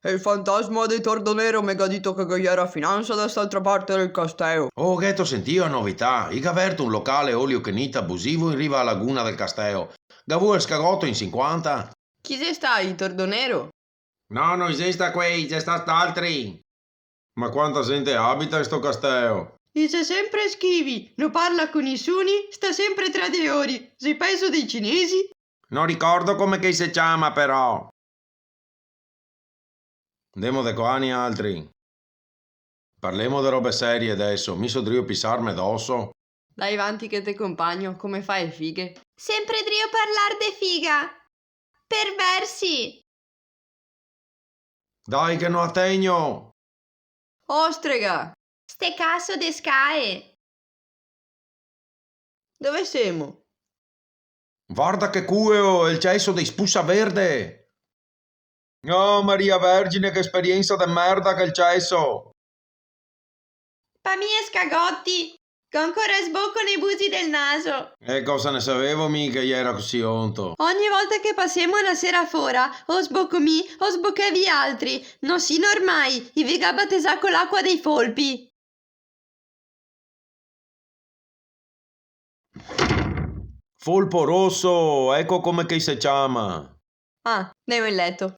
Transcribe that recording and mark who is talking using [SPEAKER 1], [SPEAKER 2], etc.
[SPEAKER 1] Il fantasma di Tordonero mi ha detto che era finanza da quest'altra parte del castello.
[SPEAKER 2] Oh, che t'ho sentito a novità. Iga aperto un locale olio che nita abusivo in riva alla laguna del castello. Gavu il scagotto in 50.
[SPEAKER 1] Chi sei stai, Tordonero?
[SPEAKER 2] No, non esiste qui, c'è stato altri. Ma quanta gente abita in sto castello?
[SPEAKER 1] Dice sempre schivi, non parla con nessuno, sta sempre tra di ori. Sei peso dei cinesi?
[SPEAKER 2] Non ricordo come che si chiama però. Andiamo de qua altri. Parliamo di robe serie adesso. Mi sodrio pisarmi addosso.
[SPEAKER 1] Dai avanti che te compagno, come fai fighe?
[SPEAKER 3] Sempre drio parlar de figa. Perversi.
[SPEAKER 2] Dai che non attegno.
[SPEAKER 1] Ostrega!
[SPEAKER 3] Ste caso de scae.
[SPEAKER 1] Dove siamo?
[SPEAKER 2] Guarda che cueo, il cesso di spussa verde. Oh, Maria Vergine, che esperienza de merda che il cesso.
[SPEAKER 3] Pa mie scagotti. Che ancora sbocco nei busi del naso.
[SPEAKER 2] E cosa ne sapevo mica io era così onto.
[SPEAKER 3] Ogni volta che passiamo una sera fora, o sbocco mi, o sbocchevi altri. Non si ormai, i vega battesà con l'acqua dei folpi.
[SPEAKER 2] Folpo rosso, ecco come che si chiama.
[SPEAKER 1] Ah, andiamo in letto.